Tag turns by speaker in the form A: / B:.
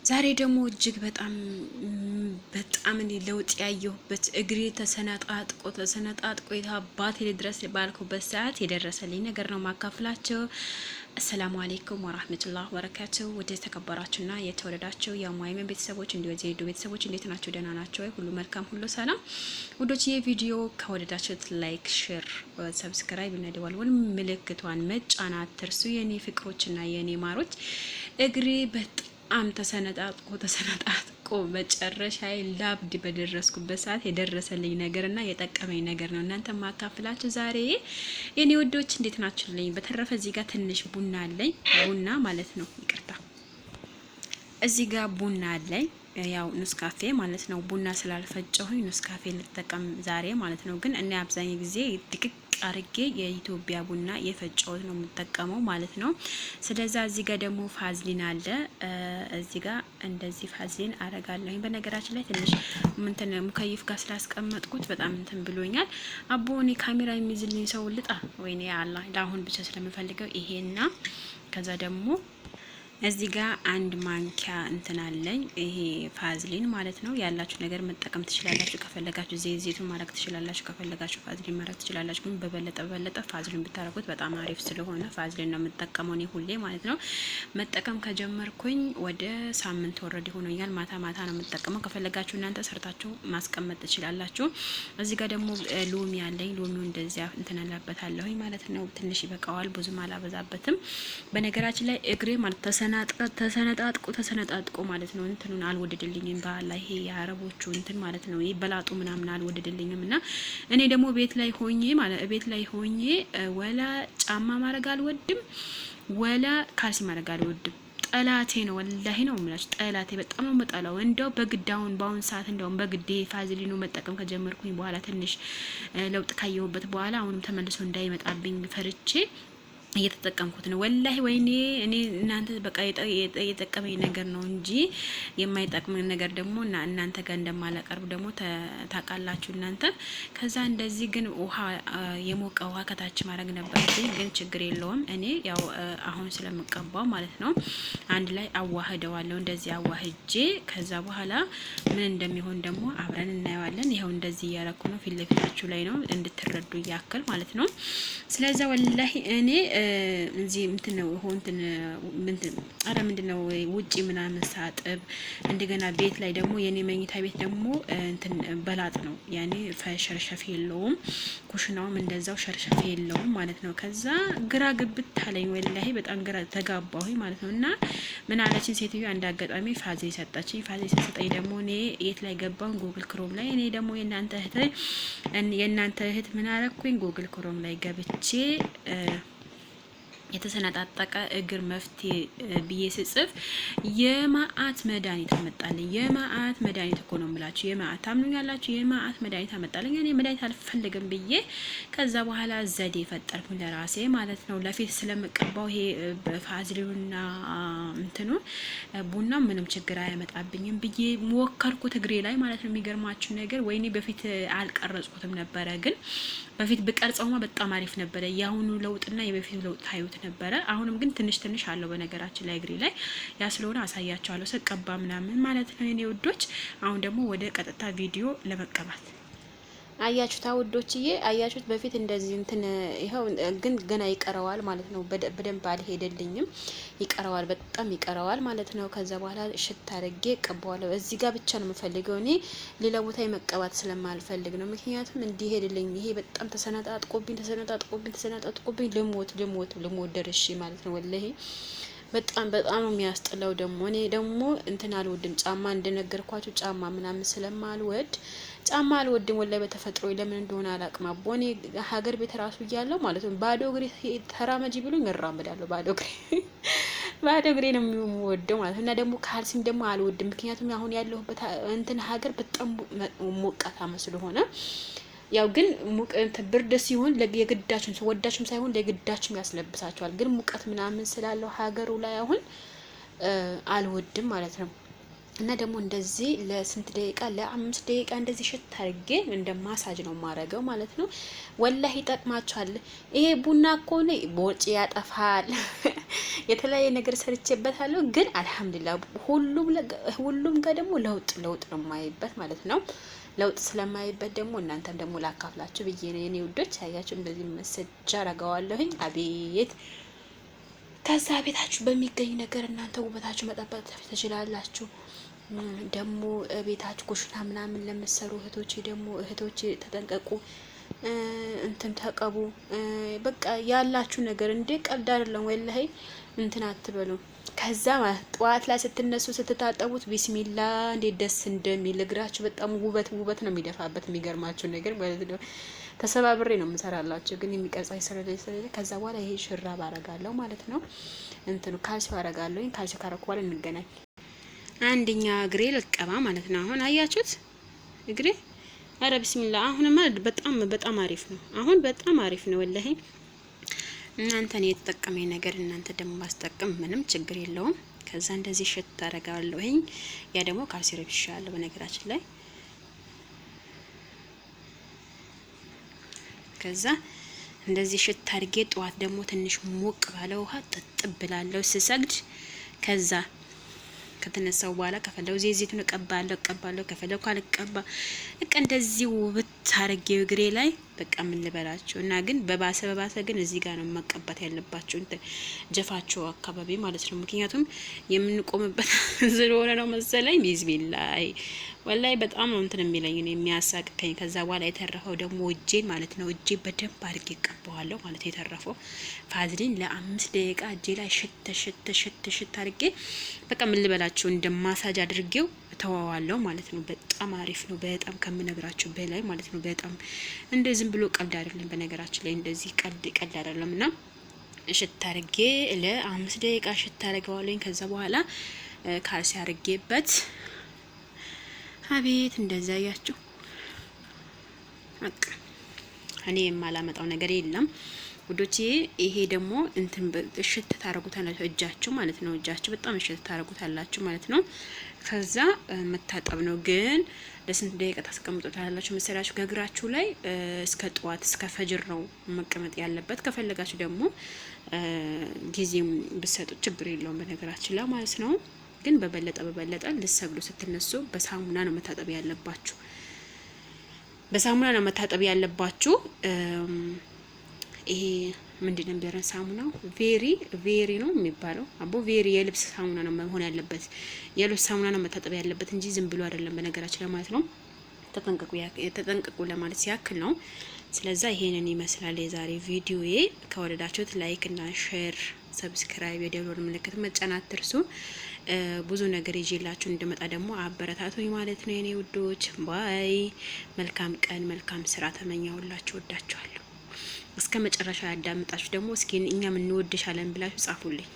A: ዛሬ ደግሞ እጅግ በጣም እኔ ለውጥ ያየሁበት እግሬ ተሰነጣጥቆ የታባቴ ድረስ ባልኩበት ሰዓት የደረሰልኝ ነገር ነው ማካፍላቸው። አሰላሙ አሌይኩም ወራህመቱላህ ወበረካቱሁ። ወደ ተከበራችሁና የተወደዳችሁ የሙአይመን ቤተሰቦች እንዲሁ የዜዱ ቤተሰቦች እንዴት ናቸው? ደህና ናቸው? ሁሉ መልካም፣ ሁሉ ሰላም ውዶች። ይህ ቪዲዮ ከወደዳችሁት ላይክ፣ ሼር፣ ሰብስክራይብ እና ደወል ምልክቷን መጫን አትርሱ የኔ ፍቅሮችና የኔ ማሮች። እግሬ በጣም ተሰነጣጥቆ መጨረሻ ላብድ በደረስኩበት ሰዓት የደረሰልኝ ነገርና የጠቀመኝ ነገር ነው እናንተ ማካፍላችሁ ዛሬ የኔ ወዶች። እንዴት ናችሁልኝ? በተረፈ እዚህ ጋር ትንሽ ቡና አለኝ፣ ቡና ማለት ነው፣ ይቅርታ፣ እዚህ ጋር ቡና አለኝ፣ ያው ኑስካፌ ማለት ነው። ቡና ስላልፈጨሁኝ ኑስካፌ ልጠቀም ዛሬ ማለት ነው። ግን እኔ አብዛኛው ጊዜ ድቅቅ አርጌ የኢትዮጵያ ቡና የፈጨሁት ነው የምጠቀመው ማለት ነው። ስለዚህ እዚህ ጋር ደግሞ ፋዝሊን አለ። እዚህ ጋር እንደዚህ ፋዝሊን አረጋለሁ። በነገራችን ላይ ትንሽ እንትን ሙከይፍ ጋር ስላስቀመጥኩት በጣም እንትን ብሎኛል። አቦ እኔ ካሜራ የሚይዝልኝ ሰው ልጣ ወይኔ አላህ። ለአሁን ብቻ ስለምፈልገው ይሄና ከዛ ደግሞ እዚህ ጋር አንድ ማንኪያ እንትን አለኝ። ይሄ ፋዝሊን ማለት ነው። ያላችሁ ነገር መጠቀም ትችላላችሁ። ከፈለጋችሁ ዘይቱን ማድረግ ትችላላችሁ። ከፈለጋችሁ ፋዝሊን ማድረግ ትችላላችሁ። ግን በበለጠ ፋዝሊን ብታረጉት በጣም አሪፍ ስለሆነ ፋዝሊን ነው የምጠቀመው እኔ ሁሌ ማለት ነው። መጠቀም ከጀመርኩኝ ወደ ሳምንት ወረድ ሆኖኛል። ማታ ነው የምጠቀመው። ከፈለጋችሁ እናንተ ሰርታችሁ ማስቀመጥ ትችላላችሁ። እዚህ ጋር ደግሞ ሎሚ አለኝ። ሎሚው እንደዚያ እንትን አላበታለሁኝ ማለት ነው። ትንሽ ይበቃዋል፣ ብዙም አላበዛበትም። በነገራችን ላይ እግሬ ማለት ተሰነጣጥቆ ማለት ነው። እንትኑን አልወደደልኝም። ባላ ይሄ የአረቦቹ እንትን ማለት ነው። ይሄ በላጡ ምናምን አልወደደልኝም እና እኔ ደግሞ ቤት ላይ ሆኜ ወላ ጫማ ማድረግ አልወድም፣ ወላ ካልሲ ማድረግ አልወድም። ጠላቴ ነው ወላሂ ነው የምላችሁ። ጠላቴ በጣም ነው መጣላው። እንደው በግዳውን በአሁን ሰዓት እንደውም በግዴ ፋዝሊኑ መጠቀም ከጀመርኩኝ በኋላ ትንሽ ለውጥ ካየሁበት በኋላ አሁንም ተመልሶ እንዳይመጣብኝ ፈርቼ እየተጠቀምኩት ነው ወላሂ። ወይኔ እኔ እናንተ በቃ የጠቀመኝ ነገር ነው እንጂ የማይጠቅም ነገር ደግሞ እናንተ ጋር እንደማላቀርብ ደግሞ ታውቃላችሁ እናንተ። ከዛ እንደዚህ ግን ውሃ የሞቀ ውሃ ከታች ማድረግ ነበረብኝ፣ ግን ችግር የለውም። እኔ ያው አሁን ስለምቀባው ማለት ነው አንድ ላይ አዋህደዋለሁ። እንደዚህ አዋህጄ ከዛ በኋላ ምን እንደሚሆን ደግሞ አብረን እናየዋለን። ይኸው እንደዚህ እያረኩ ነው፣ ፊት ለፊታችሁ ላይ ነው እንድትረዱ እያክል ማለት ነው። ስለዚህ ወላሂ እኔ እዚህ እንትን ነው ሆንትን ምንድነው ውጪ ምናምን ሳጥብ እንደገና ቤት ላይ ደግሞ የኔ መኝታ ቤት ደግሞ እንትን በላጥ ነው ያኔ ሸርሸፍ የለውም። ኩሽናውም እንደዛው ሸርሸፍ የለውም ማለት ነው። ከዛ ግራ ግብት አለኝ ወላሂ፣ በጣም ግራ ተጋባሁኝ ማለት ነው። እና ምን አለችኝ ሴትዮ አንድ አጋጣሚ ፋዜ ሰጣችኝ። ፋዜ ሰጠኝ ደግሞ እኔ የት ላይ ገባሁ? ጉግል ክሮም ላይ። እኔ ደግሞ የእናንተ እህት ምን አረኩኝ? ጉግል ክሮም ላይ ገብቼ የተሰነጣጠቀ እግር መፍትሄ ብዬ ስጽፍ የማአት መድኃኒት አመጣልኝ። የማአት መድኃኒት እኮ ነው የምላችሁ። የማአት ታምኑኛላችሁ? የማአት መድኃኒት አመጣልኝ። እኔ መድኃኒት አልፈልግም ብዬ ከዛ በኋላ ዘዴ ፈጠርኩኝ ለራሴ ማለት ነው። ለፊት ስለምቀባው ይሄ በፋዝሊኑና እንትኑ ቡና ምንም ችግር አያመጣብኝም ብዬ ሞከርኩት እግሬ ላይ ማለት ነው። የሚገርማችሁ ነገር ወይኔ በፊት አልቀረጽኩትም ነበረ፣ ግን በፊት ብቀርጸውማ በጣም አሪፍ ነበረ። የአሁኑ ለውጥና የበፊቱ ለውጥ ታዩት ነበረ። አሁንም ግን ትንሽ አለው በነገራችን ላይ እግሬ ላይ ያ ስለሆነ አሳያቸዋለሁ ስቀባ ምናምን ማለት ነው የኔ ውዶች። አሁን ደግሞ ወደ ቀጥታ ቪዲዮ ለመቀባት አያችሁት ውዶችዬ፣ አያችሁት። በፊት እንደዚህ እንትን ይኸው ግን ገና ይቀረዋል ማለት ነው። በደንብ አልሄደልኝም፣ ይቀረዋል፣ በጣም ይቀረዋል ማለት ነው። ከዛ በኋላ ሽታ አድርጌ ቀባዋለሁ። እዚህ ጋር ብቻ ነው የምፈልገው እኔ ሌላ ቦታ የመቀባት ስለማልፈልግ ነው። ምክንያቱም እንዲሄድልኝ ይሄ በጣም ተሰነጣጥቆብኝ ልሞት ደርሼ ማለት ነው ወላሂ በጣም ነው የሚያስጥለው። ደግሞ እኔ ደግሞ እንትን አልወድም ጫማ፣ እንደነገርኳችሁ ጫማ ምናምን ስለማልወድ ጫማ አልወድም ወላሂ በተፈጥሮ ለምን እንደሆነ አላቅም። አቦ እኔ ሀገር ቤት ራሱ እያለሁ ማለት ነው ባዶ እግሬ ተራመጂ ብሎኝ እራመዳለሁ። ባዶ እግሬ ነው የሚወደው ማለት ነው። እና ደግሞ ካልሲም ደግሞ አልወድም፣ ምክንያቱም አሁን ያለሁበት እንትን ሀገር በጣም ሞቃታማ ስለሆነ ያው ግን ሙቀት ብርድ ሲሆን የግዳችን ወዳችም ሳይሆን ለግዳችም ያስለብሳቸዋል። ግን ሙቀት ምናምን ስላለው ሀገሩ ላይ አሁን አልወድም ማለት ነው። እና ደግሞ እንደዚህ ለስንት ደቂቃ ለ5 ደቂቃ እንደዚህ ሽት አድርጌ እንደ ማሳጅ ነው ማረገው ማለት ነው። ወላሂ ይጠቅማችኋል። ይሄ ቡና እኮ ነው ቦርጭ ያጠፋል። የተለያየ ነገር ሰርቼበታለሁ፣ ግን አልሐምዱሊላህ ሁሉም ጋር ደግሞ ለውጥ ነው የማይበት ማለት ነው። ለውጥ ስለማይበት ደግሞ እናንተም ደግሞ ላካፍላችሁ ብዬ ነው የኔ ውዶች። ያያችሁ እንደዚህ መሰጃ አረጋዋለሁኝ። አቤት ከዛ ቤታችሁ በሚገኝ ነገር እናንተ ውበታችሁ መጠበቅ ትችላላችሁ። ደግሞ ቤታችሁ ኩሽና ምናምን ለምትሰሩ እህቶች ተጠንቀቁ፣ እንትን ተቀቡ። በቃ ያላችሁ ነገር እንዴ ቀልድ አይደለም ወላሂ እንትን አትበሉ። ከዛ ጠዋት ላይ ስትነሱ ስትታጠቡት ቢስሚላ እንዴት ደስ እንደሚል እግራችሁ በጣም ውበት ነው የሚደፋበት። የሚገርማችሁ ነገር ማለት ነው ተሰባብሬ ነው የምሰራላችሁ፣ ግን የሚቀርጻይ ስለሌለ ከዛ በኋላ ይሄ ሽራብ አረጋለሁ ማለት ነው። እንትኑ ካልሲዮ አረጋለሁ። ካልሲዮ ካረኩ በኋላ እንገናኝ። አንደኛ እግሬ ልቀባ ማለት ነው። አሁን አያችሁት እግሬ፣ አረ ቢስሚላ። አሁንማ በጣም አሪፍ ነው። አሁን በጣም አሪፍ ነው ወላሂ። እናንተን የተጠቀመኝ ነገር እናንተ ደግሞ ማስጠቀም ምንም ችግር የለውም። ከዛ እንደዚህ ሽት አረጋለሁኝ። ያ ደግሞ ካልሲዮ ረብሻለሁ በነገራችን ላይ። ከዛ እንደዚህ ሽት አድርጌ ጠዋት ደግሞ ትንሽ ሞቅ ባለ ውሃ ጥጥብ ብላለሁ ስሰግድ። ከዛ ከተነሳው በኋላ ከፈለው ዘይቱን እቀባለሁ ከፈለው ካልቀባ በቃ እንደዚህ ውብት አርጌው እግሬ ላይ በቃ ምን ልበላችሁ። እና ግን በባሰ ግን እዚህ ጋር ነው መቀባት ያለባችሁ፣ ጀፋቸው አካባቢ ማለት ነው። ምክንያቱም የምንቆምበት ስለሆነ ነው መሰለኝ። ቢስሚላህ ወላይ በጣም ነው እንትን የሚለኝ ነው የሚያሳቅከኝ። ከዛ በኋላ የተረፈው ደግሞ እጄን ማለት ነው እጄ በደንብ አድርጌ እቀባዋለሁ ማለት የተረፈው ፋዝሊን ለ5 ደቂቃ እጄ ላይ ሽት አድርጌ በቃ ምን ልበላችሁ እንደ ማሳጅ አድርጌው ተዋዋለሁ ማለት ነው። በጣም አሪፍ ነው፣ በጣም ከምነግራችሁ በላይ ማለት ነው። በጣም እንደዚህ ብሎ ቀልድ አይደለም በነገራችን ላይ፣ እንደዚህ ቀልድ አይደለምና ሽት አድርጌ ለ5 ደቂቃ ሽት አድርገዋለኝ። ከዛ በኋላ ካልሲ አድርጌበት አቤት እንደዛ ያያችሁ በቃ እኔ የማላመጣው ነገር የለም ውዶቼ። ይሄ ደግሞ እንትን እሽት ታረጉታላችሁ እጃችሁ ማለት ነው። እጃችሁ በጣም እሽት ታረጉታላችሁ ማለት ነው። ከዛ መታጠብ ነው። ግን ለስንት ደቂቃ ታስቀምጡታላችሁ መሰላችሁ? ከእግራችሁ ላይ እስከ ጠዋት እስከ ፈጅር ነው መቀመጥ ያለበት። ከፈለጋችሁ ደግሞ ጊዜም ብትሰጡት ችግር የለውም በነገራችን ላይ ማለት ነው። ግን በበለጠ ልትሰግዱ ስትነሱ በሳሙና ነው መታጠብ ያለባችሁ። በሳሙና ነው መታጠብ ያለባችሁ። ይሄ ምንድነው ቢረን ሳሙናው ቬሪ ነው የሚባለው። አቦ ቬሪ የልብስ ሳሙና ነው መሆን ያለበት። የልብስ ሳሙና ነው መታጠብ ያለበት እንጂ ዝም ብሎ አይደለም በነገራችን ላይ ማለት ነው። ተጠንቀቁ ለማለት ሲያክል ነው። ስለዛ ይሄንን ይመስላል የዛሬ ቪዲዮዬ። ከወደዳችሁት ላይክ እና ሼር፣ ሰብስክራይብ፣ የደወል ምልክት መጫን አትርሱ። ብዙ ነገር ይዤላችሁ እንደመጣ ደግሞ አበረታቱኝ ማለት ነው የኔ ውዶች። ባይ። መልካም ቀን፣ መልካም ስራ ተመኛውላችሁ። ወዳችኋለሁ። እስከ መጨረሻ ያዳምጣችሁ ደግሞ እስኪ እኛም እንወድሻለን ብላችሁ ጻፉልኝ።